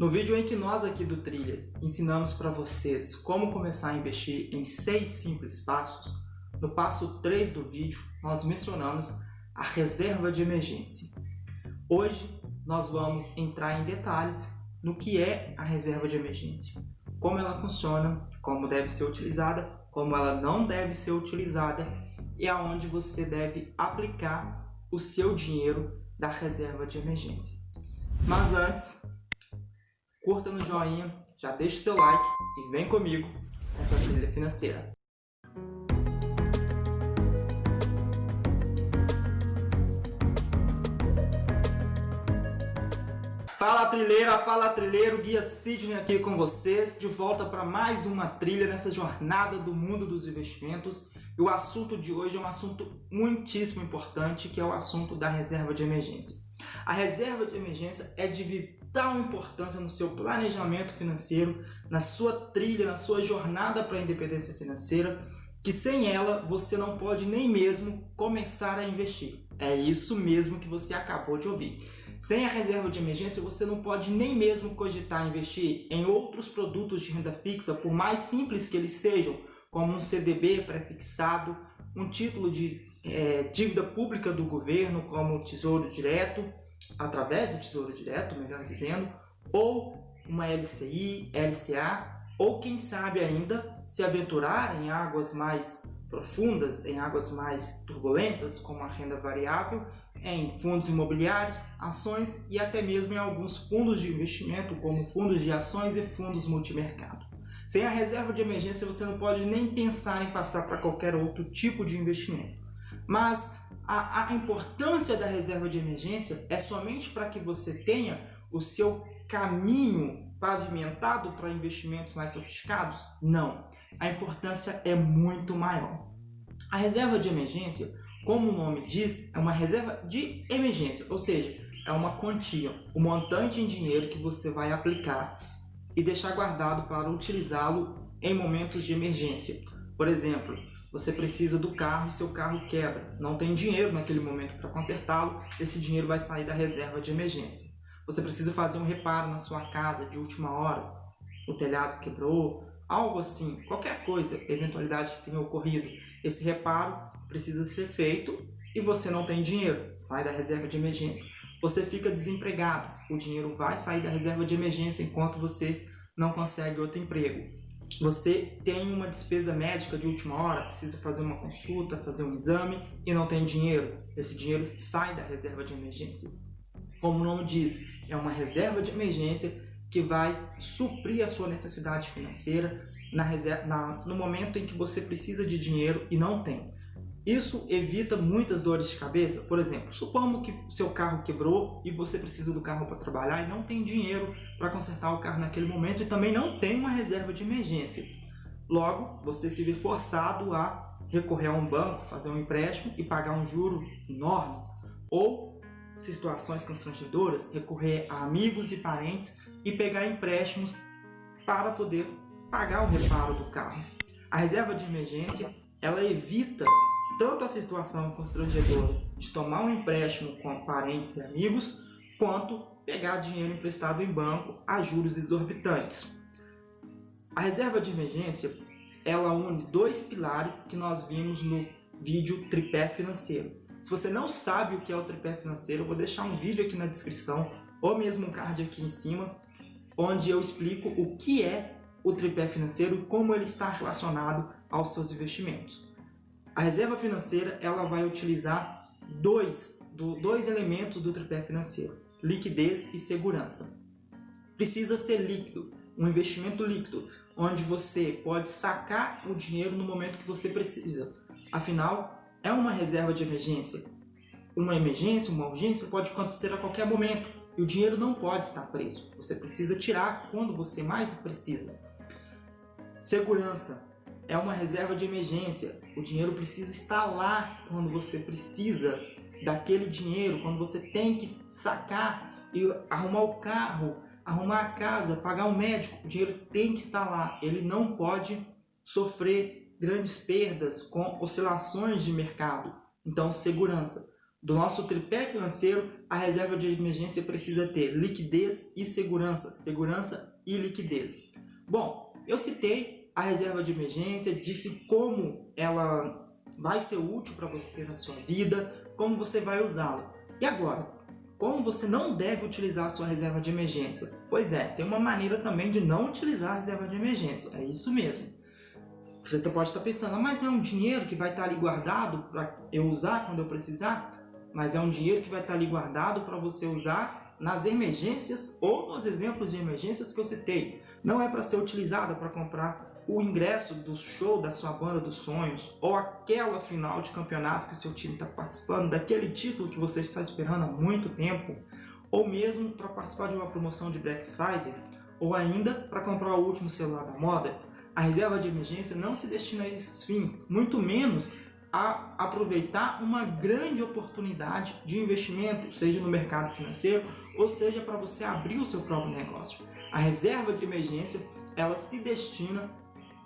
No vídeo em que nós aqui do Trilhas ensinamos para vocês como começar a investir em 6 simples passos, no passo 3 do vídeo nós mencionamos a reserva de emergência. Hoje nós vamos entrar em detalhes no que é a reserva de emergência, como ela funciona, como deve ser utilizada, como ela não deve ser utilizada e aonde você deve aplicar o seu dinheiro da reserva de emergência. Mas antes, curta no joinha, já deixa o seu like e vem comigo nessa trilha financeira. Fala trilheira, fala trilheiro, Guia Sidney aqui com vocês, de volta para mais uma trilha nessa jornada do mundo dos investimentos. E o assunto de hoje é um assunto muitíssimo importante, que é o assunto da reserva de emergência. A reserva de emergência é de vital importância no seu planejamento financeiro, na sua trilha, na sua jornada para a independência financeira, que sem ela você não pode nem mesmo começar a investir. É isso mesmo que você acabou de ouvir. Sem a reserva de emergência, você não pode nem mesmo cogitar investir em outros produtos de renda fixa, por mais simples que eles sejam, como um CDB pré-fixado, um título de dívida pública do governo, como o Tesouro Direto, através do Tesouro Direto, melhor dizendo, ou uma LCI, LCA, ou quem sabe ainda se aventurar em águas mais profundas, em águas mais turbulentas, como a renda variável, em fundos imobiliários, ações e até mesmo em alguns fundos de investimento, como fundos de ações e fundos multimercado. Sem a reserva de emergência, você não pode nem pensar em passar para qualquer outro tipo de investimento. Mas a importância da reserva de emergência é somente para que você tenha o seu caminho pavimentado para investimentos mais sofisticados? Não. A importância é muito maior. A reserva de emergência, como o nome diz, é uma reserva de emergência, ou seja, é uma quantia, um montante em dinheiro que você vai aplicar e deixar guardado para utilizá-lo em momentos de emergência. Por exemplo, você precisa do carro e seu carro quebra, não tem dinheiro naquele momento para consertá-lo, esse dinheiro vai sair da reserva de emergência. Você precisa fazer um reparo na sua casa de última hora, o telhado quebrou, algo assim, qualquer coisa, eventualidade que tenha ocorrido. Esse reparo precisa ser feito e você não tem dinheiro, sai da reserva de emergência. Você fica desempregado, o dinheiro vai sair da reserva de emergência enquanto você não consegue outro emprego. Você tem uma despesa médica de última hora, precisa fazer uma consulta, fazer um exame e não tem dinheiro. Esse dinheiro sai da reserva de emergência. Como o nome diz, é uma reserva de emergência que vai suprir a sua necessidade financeira no momento em que você precisa de dinheiro e não tem. Isso evita muitas dores de cabeça. Por exemplo, supondo que seu carro quebrou e você precisa do carro para trabalhar e não tem dinheiro para consertar o carro naquele momento e também não tem uma reserva de emergência. Logo, você se vê forçado a recorrer a um banco, fazer um empréstimo e pagar um juro enorme. Ou, situações constrangedoras, recorrer a amigos e parentes e pegar empréstimos para poder pagar o reparo do carro. A reserva de emergência, ela evita tanto a situação constrangedora de tomar um empréstimo com parentes e amigos, quanto pegar dinheiro emprestado em banco a juros exorbitantes. A reserva de emergência, ela une dois pilares que nós vimos no vídeo Tripé Financeiro. Se você não sabe o que é o tripé financeiro, eu vou deixar um vídeo aqui na descrição, ou mesmo um card aqui em cima, onde eu explico o que é o tripé financeiro e como ele está relacionado aos seus investimentos. A reserva financeira, ela vai utilizar dois elementos do tripé financeiro, liquidez e segurança. Precisa ser líquido, um investimento líquido, onde você pode sacar o dinheiro no momento que você precisa. Afinal, é uma reserva de emergência. Uma emergência, uma urgência pode acontecer a qualquer momento e o dinheiro não pode estar preso. Você precisa tirar quando você mais precisa. Segurança. É uma reserva de emergência. O dinheiro precisa estar lá quando você precisa daquele dinheiro, quando você tem que sacar e arrumar o carro, arrumar a casa, pagar o médico. O dinheiro tem que estar lá. Ele não pode sofrer grandes perdas com oscilações de mercado. Então, segurança. do nosso tripé financeiro, a reserva de emergência precisa ter liquidez e segurança. Segurança e liquidez. Bom, eu citei a reserva de emergência, disse como ela vai ser útil para você na sua vida, como você vai usá-la. E agora, como você não deve utilizar a sua reserva de emergência? Pois é, tem uma maneira também de não utilizar a reserva de emergência. É isso mesmo. Você pode estar pensando, mas não é um dinheiro que vai estar ali guardado para eu usar quando eu precisar? Mas é um dinheiro que vai estar ali guardado para você usar nas emergências ou nos exemplos de emergências que eu citei. Não é para ser utilizada para comprar o ingresso do show da sua banda dos sonhos ou aquela final de campeonato que o seu time está participando, daquele título que você está esperando há muito tempo, ou mesmo para participar de uma promoção de Black Friday, ou ainda para comprar o último celular da moda. A reserva de emergência não se destina a esses fins, muito menos a aproveitar uma grande oportunidade de investimento, seja no mercado financeiro ou seja para você abrir o seu próprio negócio. A reserva de emergência, ela se destina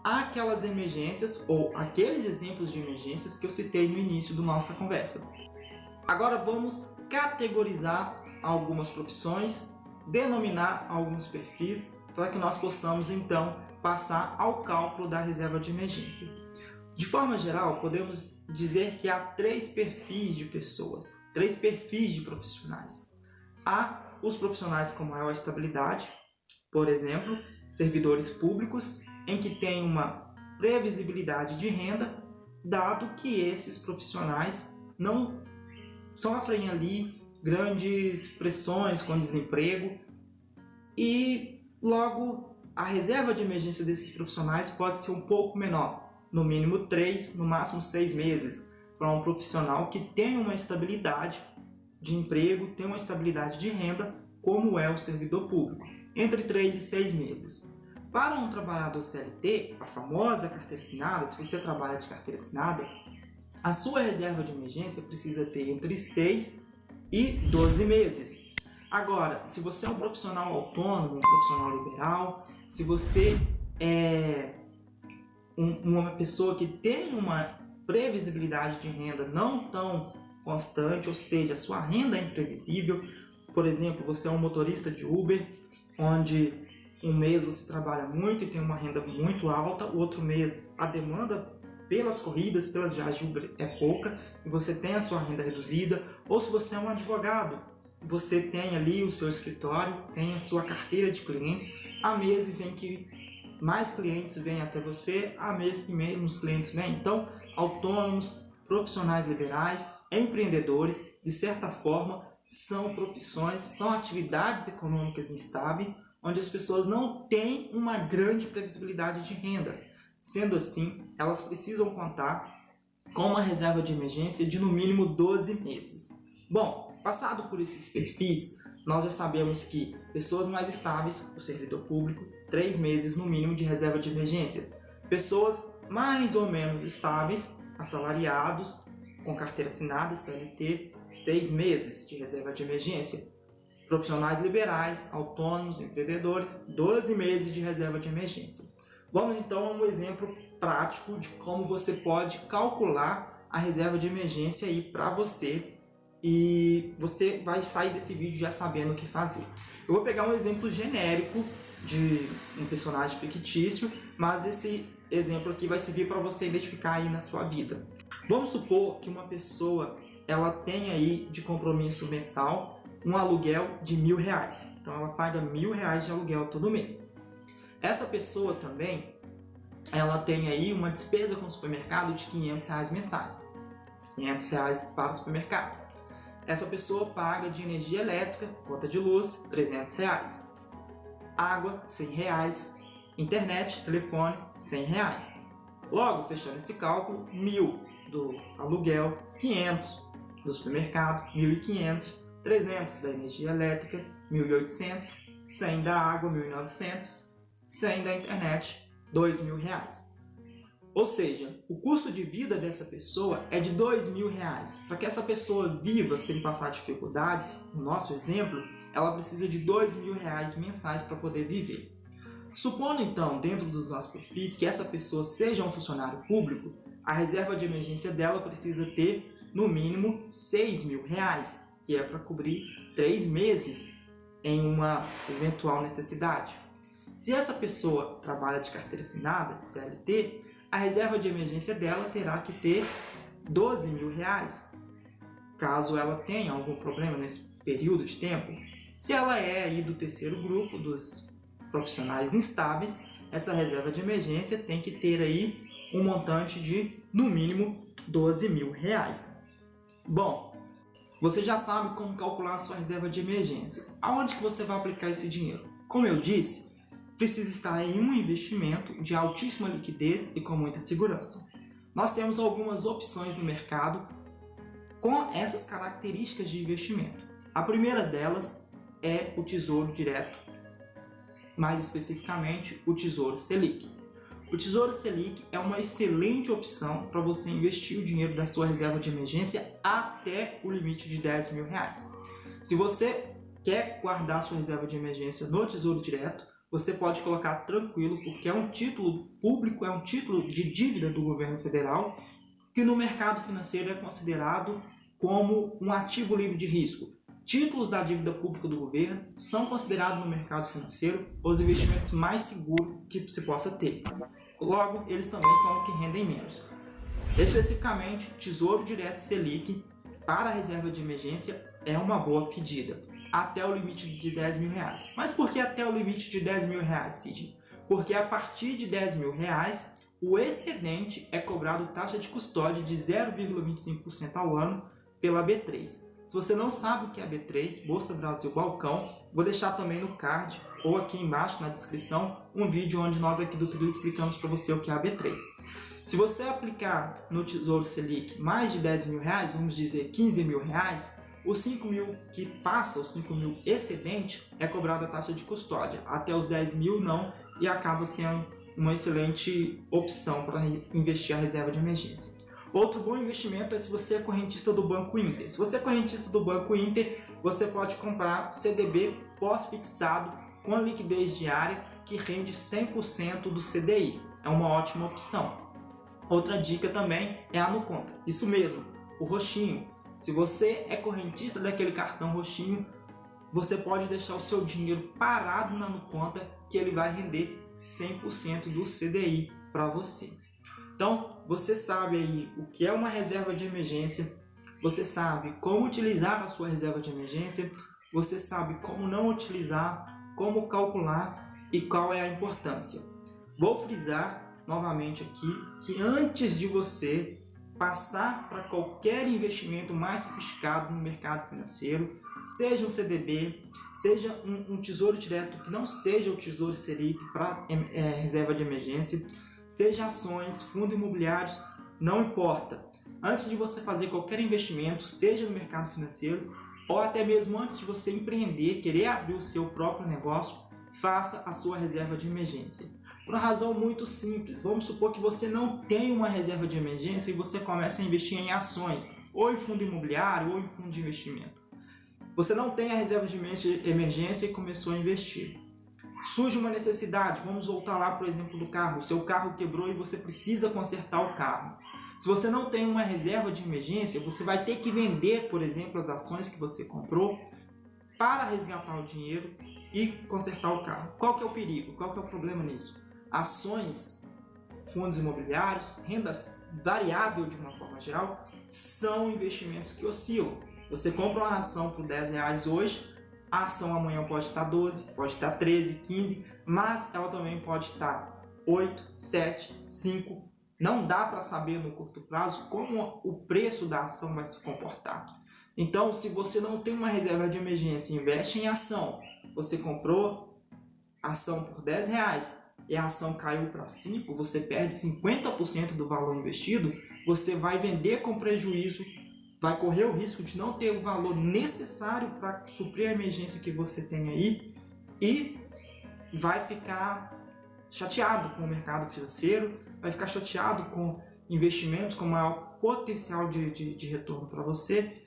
àquelas emergências ou aqueles exemplos de emergências que eu citei no início da nossa conversa. Agora vamos categorizar algumas profissões, denominar alguns perfis para que nós possamos então passar ao cálculo da reserva de emergência. De forma geral, podemos dizer que há 3 perfis de pessoas, 3 perfis de profissionais. Há os profissionais com maior estabilidade, por exemplo, servidores públicos, em que tem uma previsibilidade de renda, dado que esses profissionais não sofrem ali grandes pressões com desemprego e logo a reserva de emergência desses profissionais pode ser um pouco menor, no mínimo 3, no máximo 6 meses, para um profissional que tem uma estabilidade de emprego, tem uma estabilidade de renda, como é o servidor público, entre 3 e 6 meses. Para um trabalhador CLT, a famosa carteira assinada, se você trabalha de carteira assinada, a sua reserva de emergência precisa ter entre 6 e 12 meses. Agora, se você é um profissional autônomo, um profissional liberal, se você é uma pessoa que tem uma previsibilidade de renda não tão constante, ou seja, a sua renda é imprevisível, por exemplo, você é um motorista de Uber, onde um mês você trabalha muito e tem uma renda muito alta, o outro mês a demanda pelas corridas, pelas viagens de Uber é pouca e você tem a sua renda reduzida, ou se você é um advogado, você tem ali o seu escritório, tem a sua carteira de clientes, há meses em que mais clientes vêm até você, há meses que menos clientes vêm. Então, autônomos, profissionais liberais, empreendedores, de certa forma, são profissões, são atividades econômicas instáveis, onde as pessoas não têm uma grande previsibilidade de renda. Sendo assim, elas precisam contar com uma reserva de emergência de no mínimo 12 meses. Bom, passado por esses perfis, nós já sabemos que pessoas mais estáveis, o servidor público, 3 meses no mínimo de reserva de emergência. Pessoas mais ou menos estáveis, assalariados, com carteira assinada, CLT, 6 meses de reserva de emergência. Profissionais liberais, autônomos, empreendedores, 12 meses de reserva de emergência. Vamos então a um exemplo prático de como você pode calcular a reserva de emergência aí para você, e você vai sair desse vídeo já sabendo o que fazer. Eu vou pegar um exemplo genérico de um personagem fictício, mas esse exemplo aqui vai servir para você identificar aí na sua vida. Vamos supor que uma pessoa ela tem aí de compromisso mensal um aluguel de R$1.000. Então ela paga R$1.000 de aluguel todo mês. Essa pessoa também ela tem aí uma despesa com o supermercado de R$500 mensais. R$500 para o supermercado. Essa pessoa paga de energia elétrica, conta de luz, R$300. Água, R$100. Internet, telefone, R$100. Logo, fechando esse cálculo, 1.000 do aluguel, 500 do supermercado, 1.500, 300 da energia elétrica, 1.800, 100 da água, 1.900, 100 da internet, R$2.000. Ou seja, o custo de vida dessa pessoa é de R$2.000. Para que essa pessoa viva sem passar dificuldades, no nosso exemplo, ela precisa de R$2.000 mensais para poder viver. Supondo então, dentro dos nossos perfis, que essa pessoa seja um funcionário público, a reserva de emergência dela precisa ter no mínimo R$6.000, que é para cobrir 3 meses em uma eventual necessidade. Se essa pessoa trabalha de carteira assinada, CLT, a reserva de emergência dela terá que ter R$12.000, caso ela tenha algum problema nesse período de tempo. Se ela é aí do terceiro grupo, dos profissionais instáveis, essa reserva de emergência tem que ter aí um montante de, no mínimo, R$12.000. Bom, você já sabe como calcular a sua reserva de emergência. Aonde que você vai aplicar esse dinheiro? Como eu disse, precisa estar em um investimento de altíssima liquidez e com muita segurança. Nós temos algumas opções no mercado com essas características de investimento. A primeira delas é o Tesouro Direto, mais especificamente o Tesouro Selic. O Tesouro Selic é uma excelente opção para você investir o dinheiro da sua reserva de emergência até o limite de R$10.000. Se você quer guardar sua reserva de emergência no Tesouro Direto, você pode colocar tranquilo, porque é um título público, é um título de dívida do governo federal, que no mercado financeiro é considerado como um ativo livre de risco. Títulos da dívida pública do governo são considerados no mercado financeiro os investimentos mais seguros que se possa ter. Logo, eles também são os que rendem menos. Especificamente, Tesouro Direto Selic para a reserva de emergência é uma boa pedida, até o limite de R$10.000. Mas por que até o limite de R$10.000, Sidney? Porque a partir de R$10.000, o excedente é cobrado taxa de custódia de 0,25% ao ano pela B3. Se você não sabe o que é a B3, Bolsa Brasil Balcão, vou deixar também no card ou aqui embaixo na descrição um vídeo onde nós aqui do Trilha explicamos para você o que é a B3. Se você aplicar no Tesouro Selic mais de R$10.000, vamos dizer R$15.000, os 5.000 que passa, os 5.000 excedente, é cobrada a taxa de custódia. Até os 10.000 não, e acaba sendo uma excelente opção para investir a reserva de emergência. Outro bom investimento é se você é correntista do Banco Inter. Se você é correntista do Banco Inter, você pode comprar CDB pós-fixado com liquidez diária que rende 100% do CDI. É uma ótima opção. Outra dica também é a Nuconta. Isso mesmo, o roxinho. Se você é correntista daquele cartão roxinho, você pode deixar o seu dinheiro parado na Nuconta que ele vai render 100% do CDI para você. Então, você sabe aí o que é uma reserva de emergência, você sabe como utilizar a sua reserva de emergência, você sabe como não utilizar, como calcular e qual é a importância. Vou frisar novamente aqui que antes de você passar para qualquer investimento mais sofisticado no mercado financeiro, seja um CDB, seja um tesouro direto que não seja o Tesouro Selic para reserva de emergência, seja ações, fundos imobiliários, não importa. Antes de você fazer qualquer investimento, seja no mercado financeiro ou até mesmo antes de você empreender, querer abrir o seu próprio negócio, faça a sua reserva de emergência. Por uma razão muito simples, vamos supor que você não tem uma reserva de emergência e você começa a investir em ações, ou em fundo imobiliário, ou em fundo de investimento. Você não tem a reserva de emergência e começou a investir. Surge uma necessidade, vamos voltar lá para o exemplo do carro, o seu carro quebrou e você precisa consertar o carro. Se você não tem uma reserva de emergência, você vai ter que vender, por exemplo, as ações que você comprou para resgatar o dinheiro e consertar o carro. Qual que é o perigo? Qual que é o problema nisso? Ações, fundos imobiliários, renda variável de uma forma geral, são investimentos que oscilam. Você compra uma ação por R$10 hoje, a ação amanhã pode estar 12, pode estar 13, 15, mas ela também pode estar 8, 7, 5. Não dá para saber no curto prazo como o preço da ação vai se comportar. Então, se você não tem uma reserva de emergência e investe em ação, você comprou ação por R$10 e a ação caiu para 5, você perde 50% do valor investido, você vai vender com prejuízo, vai correr o risco de não ter o valor necessário para suprir a emergência que você tem aí e vai ficar chateado com o mercado financeiro, vai ficar chateado com investimentos com maior potencial de retorno para você,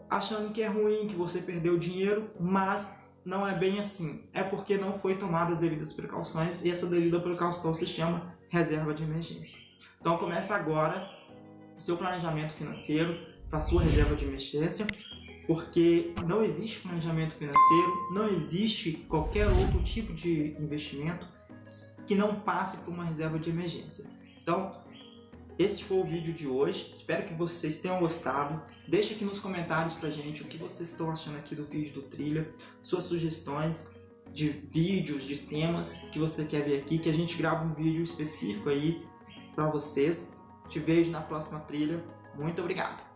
achando que é ruim, que você perdeu dinheiro, mas não é bem assim. É porque não foi tomadas as devidas precauções e essa devida precaução se chama reserva de emergência. Então começa agora o seu planejamento financeiro, para sua reserva de emergência, porque não existe planejamento financeiro, não existe qualquer outro tipo de investimento que não passe por uma reserva de emergência. Então, esse foi o vídeo de hoje, espero que vocês tenham gostado. Deixe aqui nos comentários pra gente o que vocês estão achando aqui do vídeo do Trilha, suas sugestões de vídeos, de temas que você quer ver aqui, que a gente grava um vídeo específico aí pra vocês. Te vejo na próxima trilha, muito obrigado!